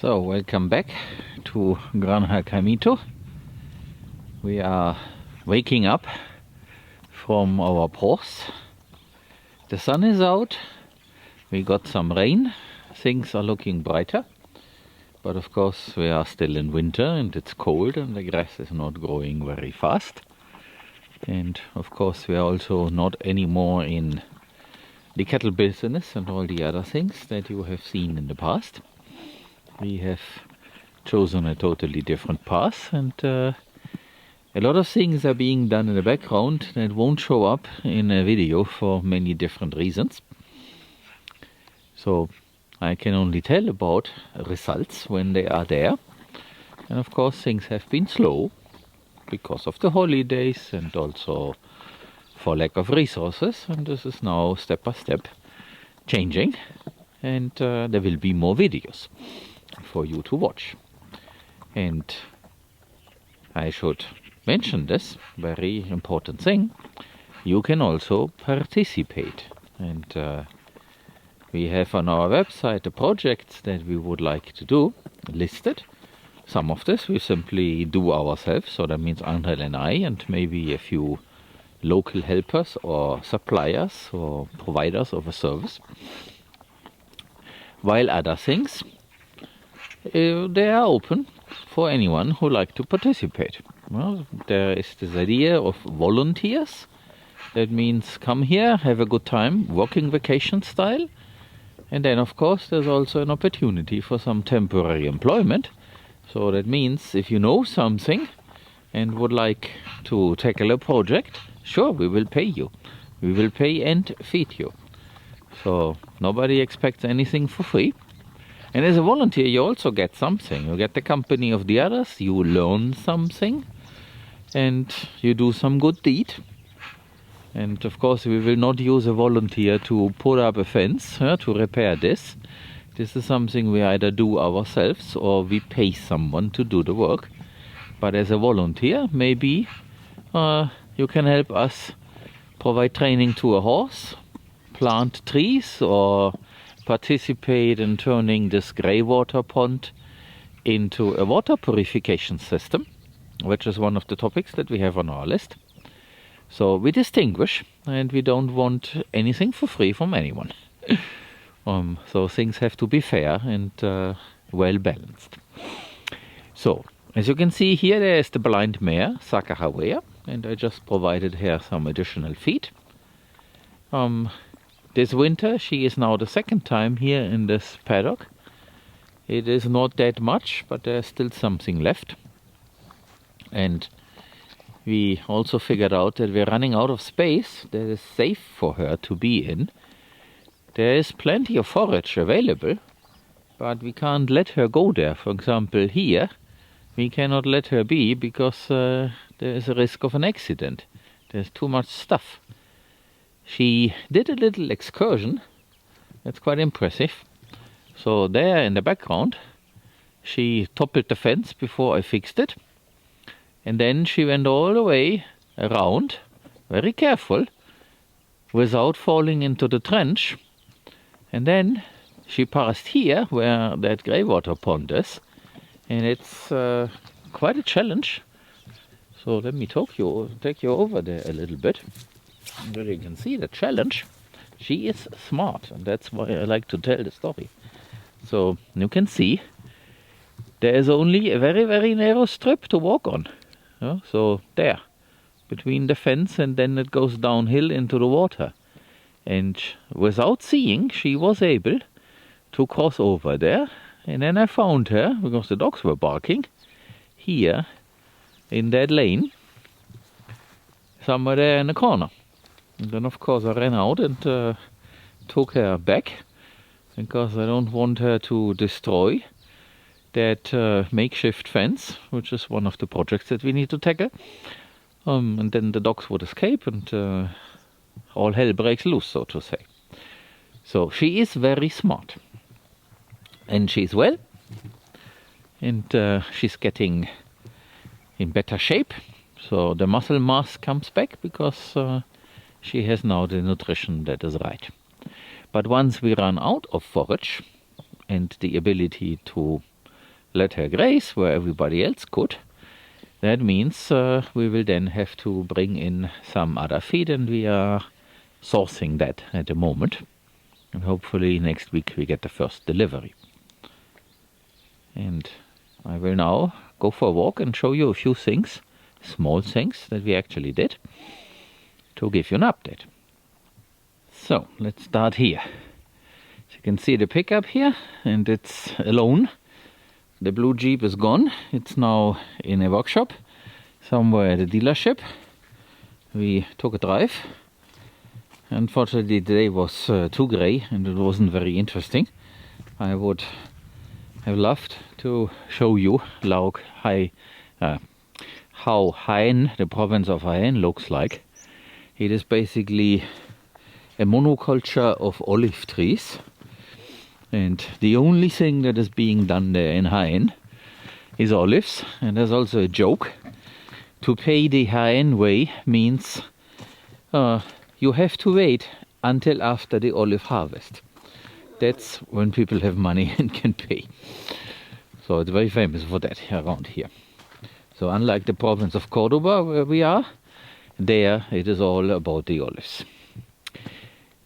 So, welcome back to Granja Camito. We are waking up from our pause. The sun is out, we got some rain, things are looking brighter. But of course we are still in winter and it's cold and the grass is not growing very fast. And of course we are also not anymore in the cattle business and all the other things that you have seen in the past. We have chosen a totally different path, and a lot of things are being done in the background that won't show up in a video for many different reasons. So I can only tell about results when they are there. And of course things have been slow because of the holidays and also for lack of resources, and this is now step by step changing, and there will be more videos for you to watch. And I should mention this very important thing: you can also participate, and we have on our website the projects that we would like to do listed. Some of this we simply do ourselves, so that means Angel and I and maybe a few local helpers or suppliers or providers of a service, while other things they are open for anyone who like to participate. Well, there is this idea of volunteers. That means come here, have a good time, working vacation style. And then of course there's also an opportunity for some temporary employment. So that means if you know something and would like to tackle a project, sure, we will pay you. We will pay and feed you. So nobody expects anything for free. And as a volunteer, you also get something. You get the company of the others, you learn something, and you do some good deed. And of course, we will not use a volunteer to put up a fence, to repair this. This is something we either do ourselves or we pay someone to do the work. But as a volunteer, maybe you can help us provide training to a horse, plant trees, or participate in turning this grey water pond into a water purification system, which is one of the topics that we have on our list. So we distinguish, and we don't want anything for free from anyone. So things have to be fair and well balanced. So as you can see here, there is the blind mare, Sakahawea, and I just provided her some additional feed. This winter she is now the second time here in this paddock. It is not that much, but there's still something left. And we also figured out that we're running out of space that is safe for her to be in. There is plenty of forage available, but we can't let her go there. For example, here we cannot let her be because there is a risk of an accident. There's too much stuff. She did a little excursion. That's quite impressive. So there in the background, she toppled the fence before I fixed it. And then she went all the way around, very careful, without falling into the trench. And then she passed here, where that grey water pond is. And it's quite a challenge. So let me take you over there a little bit. But you can see the challenge. She is smart, and that's why I like to tell the story. So you can see there is only a very, very narrow strip to walk on. So there, between the fence, and then it goes downhill into the water. And without seeing, she was able to cross over there. And then I found her, because the dogs were barking, here in that lane, somewhere there in the corner. And then of course I ran out and took her back, because I don't want her to destroy that makeshift fence, which is one of the projects that we need to tackle. And then the dogs would escape and all hell breaks loose, so to say. So she is very smart. And she's well. And she's getting in better shape. So the muscle mass comes back because she has now the nutrition that is right. But once we run out of forage and the ability to let her graze where everybody else could. That means we will then have to bring in some other feed, and we are sourcing that at the moment. And hopefully next week we get the first delivery. And I will now go for a walk and show you a few things, small things that we actually did, to give you an update. So let's start here. As you can see the pickup here, and it's alone. The blue Jeep is gone. It's now in a workshop somewhere at a dealership. We took a drive. Unfortunately the day was too grey and it wasn't very interesting. I would have loved to show you how Jaén, the province of Jaén, looks like. It is basically a monoculture of olive trees, and the only thing that is being done there in Jaén is olives. And there's also a joke: to pay the Jaén way means you have to wait until after the olive harvest. That's when people have money and can pay. So it's very famous for that around here. So unlike the province of Cordoba where we are, there it is all about the olives.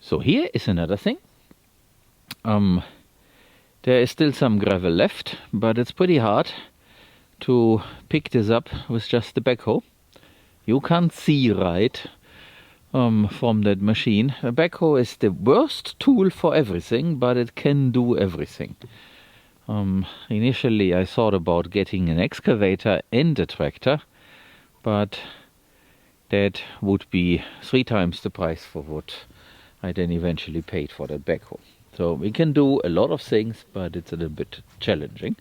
So here is another thing. There is still some gravel left, but it's pretty hard to pick this up with just the backhoe. You can't see right from that machine. A backhoe is the worst tool for everything, but it can do everything. Initially I thought about getting an excavator and a tractor, but that would be 3 times the price for what I then eventually paid for that backhoe. So we can do a lot of things, but it's a little bit challenging.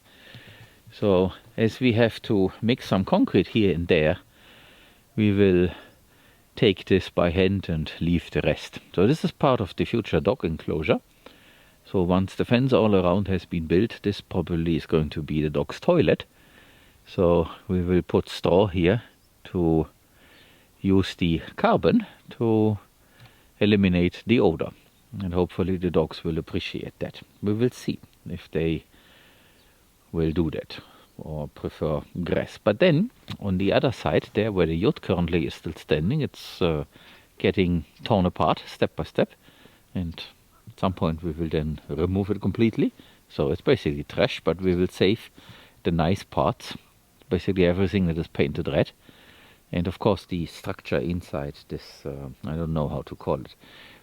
So as we have to mix some concrete here and there, we will take this by hand and leave the rest. So this is part of the future dog enclosure. So once the fence all around has been built, this probably is going to be the dog's toilet. So we will put straw here to use the carbon to eliminate the odor. And hopefully the dogs will appreciate that. We will see if they will do that or prefer grass. But then on the other side, there where the yacht currently is still standing, it's getting torn apart step by step, and at some point we will then remove it completely. So it's basically trash, but we will save the nice parts, basically everything that is painted red, and of course the structure inside this, I don't know how to call it,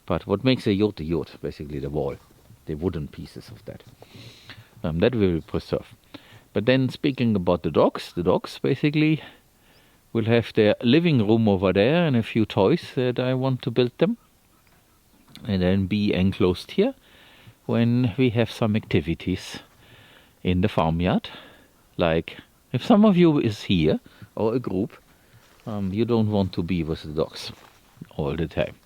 but what makes a yacht, basically the wall, the wooden pieces of that, that we will preserve. But then speaking about the dogs basically will have their living room over there and a few toys that I want to build them, and then be enclosed here when we have some activities in the farmyard. Like if some of you is here or a group, you don't want to be with the dogs all the time.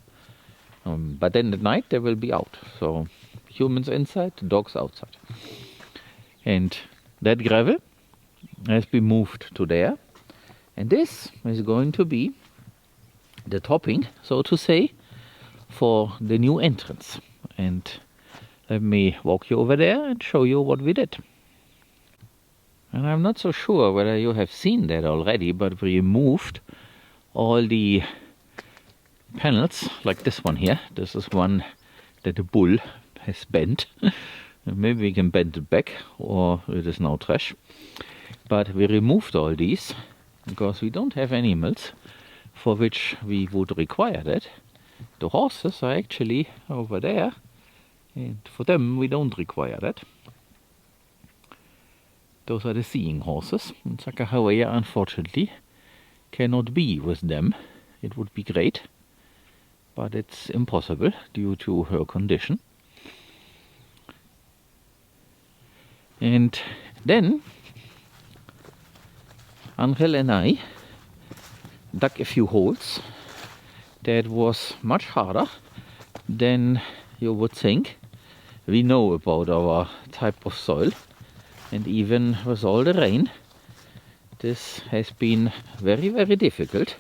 But then at night they will be out. So humans inside, dogs outside. And that gravel has been moved to there. And this is going to be the topping, so to say, for the new entrance. And let me walk you over there and show you what we did. And I'm not so sure whether you have seen that already, but we removed all the panels, like this one here. This is one that the bull has bent. Maybe we can bend it back, or it is now trash. But we removed all these because we don't have animals for which we would require that. The horses are actually over there, and for them we don't require that. Those are the seeing horses. And Sakahawea, unfortunately, cannot be with them. It would be great, but it's impossible due to her condition. And then Angel and I dug a few holes. That was much harder than you would think. We know about our type of soil, and even with all the rain, this has been very, very difficult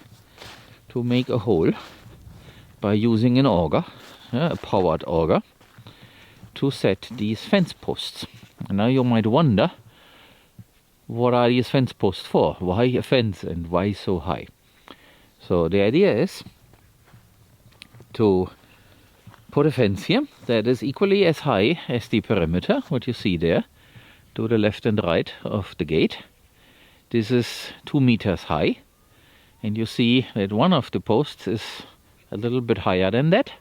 to make a hole by using an auger, a powered auger, to set these fence posts. And now you might wonder, what are these fence posts for? Why a fence and why so high? So the idea is to put a fence here that is equally as high as the perimeter, what you see there, to the left and right of the gate. This is 2 meters high, and you see that one of the posts is a little bit higher than that.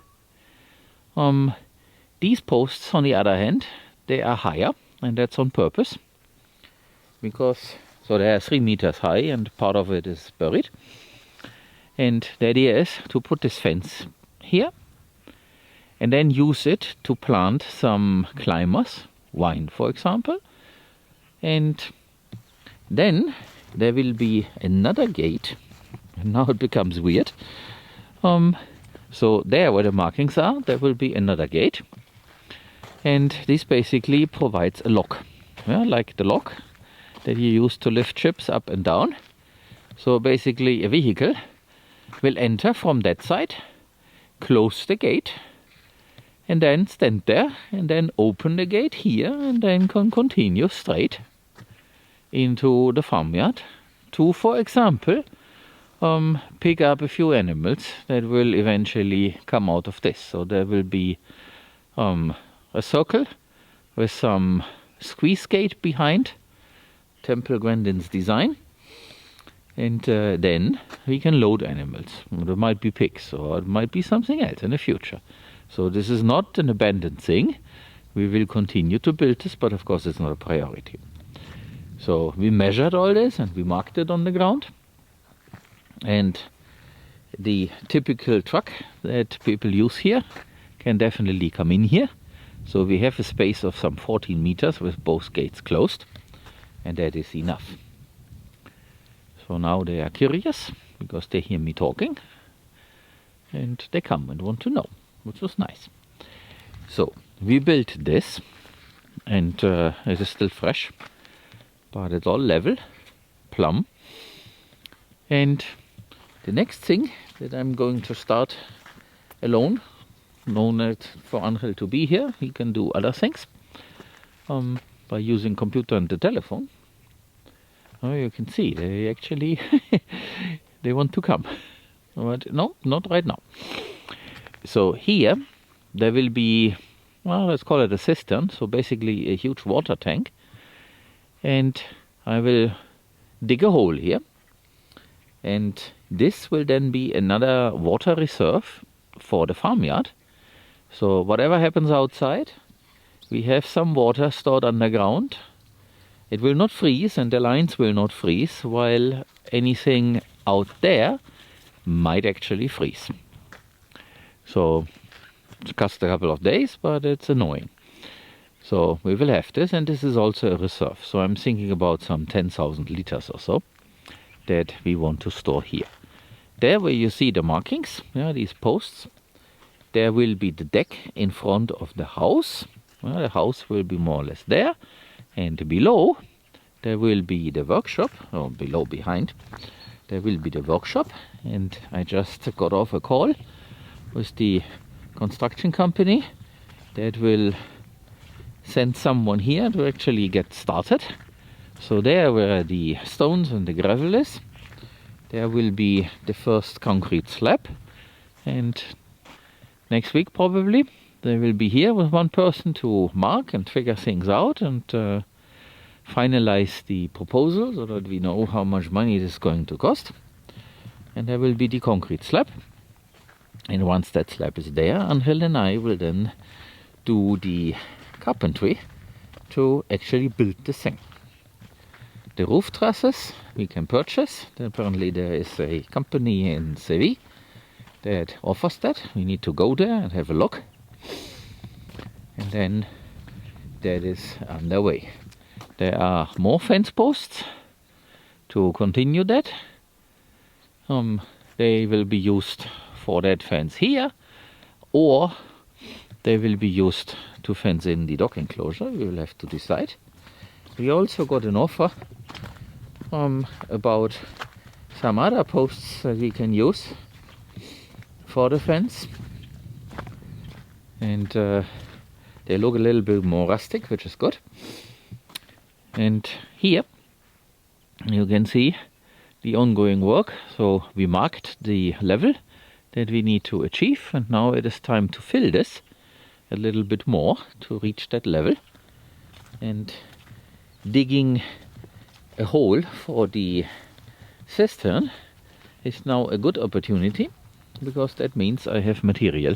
These posts, on the other hand, they are higher, and that's on purpose, because so they are 3 meters high and part of it is buried. And the idea is to put this fence here and then use it to plant some climbers, vine for example. And then there will be another gate, and now it becomes weird. So there where the markings are, there will be another gate, and this basically provides a lock, like the lock that you use to lift ships up and down. So basically a vehicle will enter from that side, close the gate, and then stand there and then open the gate here, and then can continue straight into the farmyard to, for example, pick up a few animals that will eventually come out of this. So there will be a circle with some squeeze gate behind, Temple Grandin's design, and then we can load animals. There might be pigs, or it might be something else in the future. So this is not an abandoned thing. We will continue to build this, but of course it's not a priority. So we measured all this and we marked it on the ground. And the typical truck that people use here can definitely come in here. So we have a space of some 14 meters with both gates closed, and that is enough. So now they are curious because they hear me talking, and they come and want to know, which was nice. So we built this, and it is still fresh, but it's all level, plumb. And the next thing that I'm going to start alone, no need for Angel to be here, he can do other things by using computer and the telephone. Oh, you can see they actually they want to come, but no, not right now. So here there will be, well, let's call it a cistern, so basically a huge water tank, and I will dig a hole here, and this will then be another water reserve for the farmyard. So whatever happens outside, we have some water stored underground. It will not freeze and the lines will not freeze, while anything out there might actually freeze. So it costs a couple of days, but it's annoying. So we will have this, and this is also a reserve. So I'm thinking about some 10,000 liters or so that we want to store here. There where you see the markings, these posts, there will be the deck in front of the house. Well, the house will be more or less there. And below, there will be the workshop, or below, behind, there will be the workshop. And I just got off a call with the construction company that will send someone here to actually get started. So there where the stones and the gravel is, there will be the first concrete slab. And next week probably they will be here with one person to mark and figure things out and finalize the proposal so that we know how much money it is going to cost. And there will be the concrete slab. And once that slab is there, Angel and I will then do the carpentry to actually build the thing. The roof trusses we can purchase. Apparently there is a company in Seville that offers that. We need to go there and have a look. And then that is underway. There are more fence posts to continue that. They will be used for that fence here, or they will be used to fence in the dog enclosure. We will have to decide. We also got an offer about some other posts that we can use for the fence, and they look a little bit more rustic, which is good. And here you can see the ongoing work. So we marked the level that we need to achieve, and now it is time to fill this a little bit more to reach that level. And digging a hole for the cistern is now a good opportunity, because that means I have material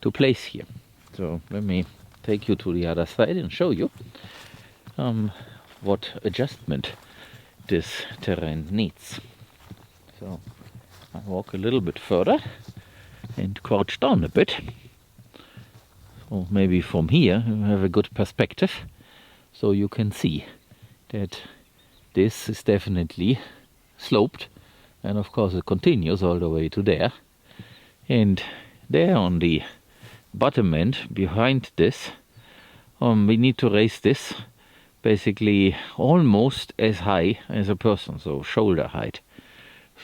to place here. So let me take you to the other side and show you what adjustment this terrain needs. So I walk a little bit further and crouch down a bit. So maybe from here you have a good perspective, so you can see that this is definitely sloped, and of course it continues all the way to there. And there on the bottom end behind this, we need to raise this basically almost as high as a person, so shoulder height.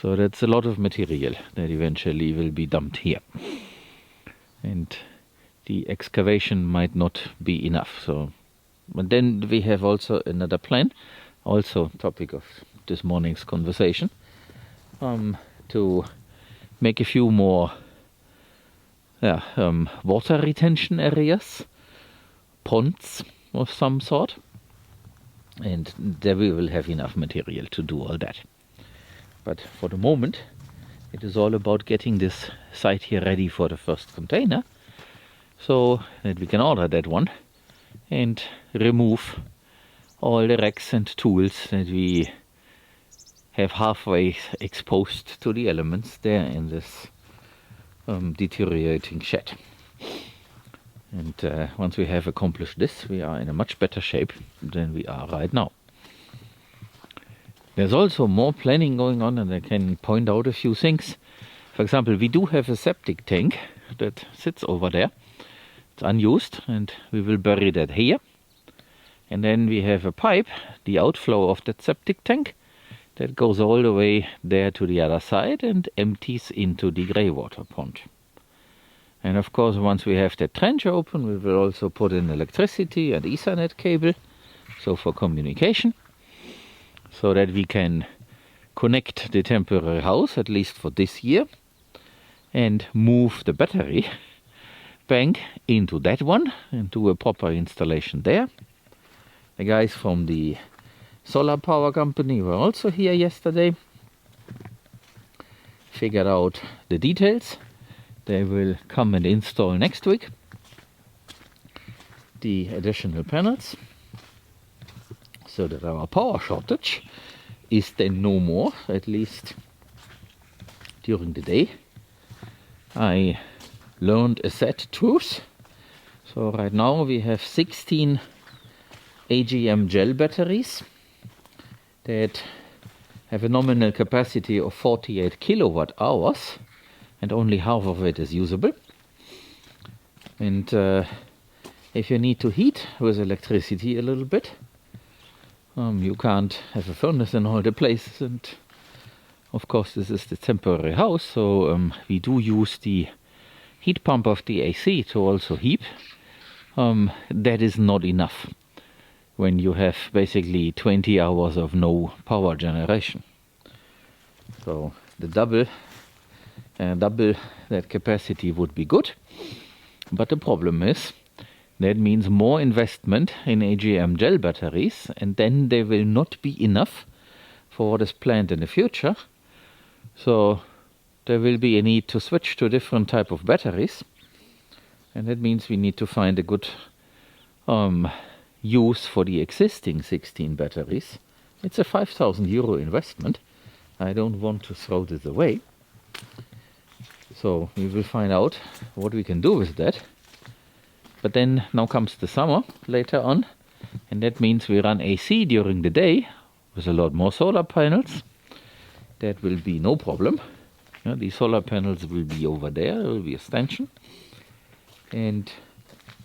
So that's a lot of material that eventually will be dumped here, and the excavation might not be enough. So, but then we have also another plan, also topic of this morning's conversation, to make a few more water retention areas, ponds of some sort, and there we will have enough material to do all that. But for the moment, it is all about getting this site here ready for the first container, so that we can order that one and remove all the racks and tools that we have halfway exposed to the elements there in this deteriorating shed. And once we have accomplished this, we are in a much better shape than we are right now. There's also more planning going on, and I can point out a few things. For example, we do have a septic tank that sits over there. It's unused, and we will bury that here. And then we have a pipe, the outflow of that septic tank, that goes all the way there to the other side and empties into the greywater pond. And of course, once we have that trench open, we will also put in electricity and Ethernet cable, so for communication, so that we can connect the temporary house, at least for this year, and move the battery bank into that one and do a proper installation there. The guys from the solar power company were also here yesterday, figured out the details. They will come and install next week the additional panels, so that our power shortage is then no more, at least during the day. I learned a sad truth. So right now we have 16 AGM gel batteries that have a nominal capacity of 48 kilowatt hours, and only half of it is usable. And if you need to heat with electricity a little bit, you can't have a furnace in all the places, and of course this is the temporary house, so we do use the heat pump of the AC to also heat. That is not enough when you have basically 20 hours of no power generation. So the double that capacity would be good, but the problem is that means more investment in AGM gel batteries, and then they will not be enough for what is planned in the future. So there will be a need to switch to a different type of batteries, and that means we need to find a good use for the existing 16 batteries. It's a 5,000 euro investment. I don't want to throw this away. So we will find out what we can do with that. But then now comes the summer later on, and that means we run AC during the day with a lot more solar panels. That will be no problem. The solar panels will be over there, there will be a stanchion. And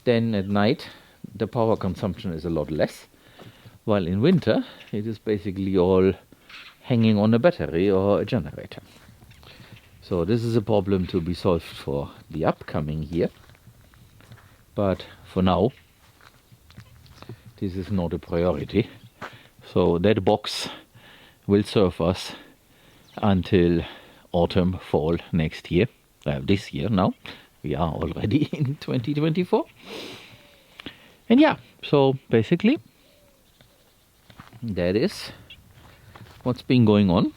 then at night the power consumption is a lot less, while in winter it is basically all hanging on a battery or a generator. So this is a problem to be solved for the upcoming year. But for now, this is not a priority. So that box will serve us until autumn, fall next year. This year now. We are already in 2024. And yeah, so basically that is what's been going on,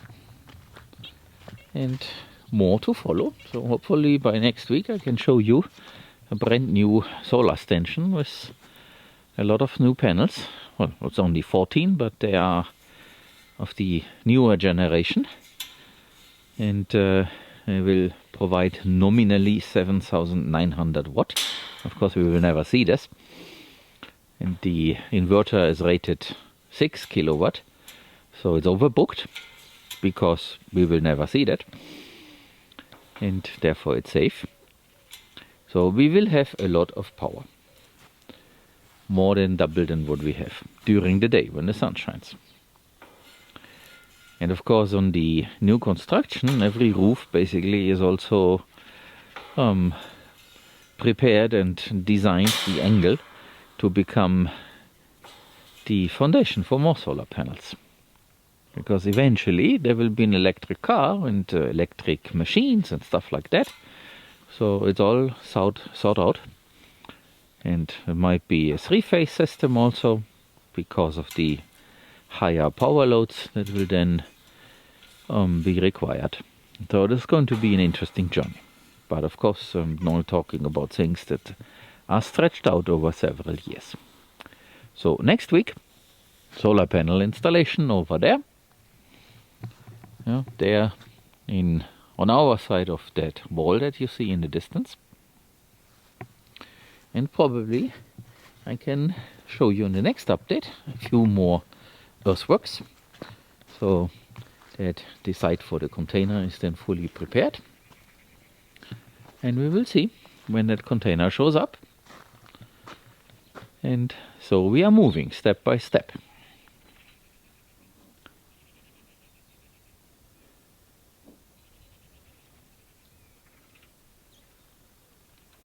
and more to follow. So hopefully by next week I can show you a brand new solar extension with a lot of new panels. Well, it's only 14, but they are of the newer generation, and they will provide nominally 7,900 watt. Of course we will never see this, and the inverter is rated 6 kilowatt, so it's overbooked because we will never see that, and therefore it's safe. So we will have a lot of power, more than double than what we have during the day when the sun shines. And of course on the new construction, every roof basically is also prepared and designed the angle to become the foundation for more solar panels. Because eventually there will be an electric car and electric machines and stuff like that. So it's all thought out. And it might be a 3-phase system also, because of the higher power loads that will then be required. So this is going to be an interesting journey. But of course, I'm not talking about things that are stretched out over several years. So next week, solar panel installation over there. Yeah, there on our side of that wall that you see in the distance. And probably I can show you in the next update a few more earthworks, so that the site for the container is then fully prepared. And we will see when that container shows up. And so we are moving step by step.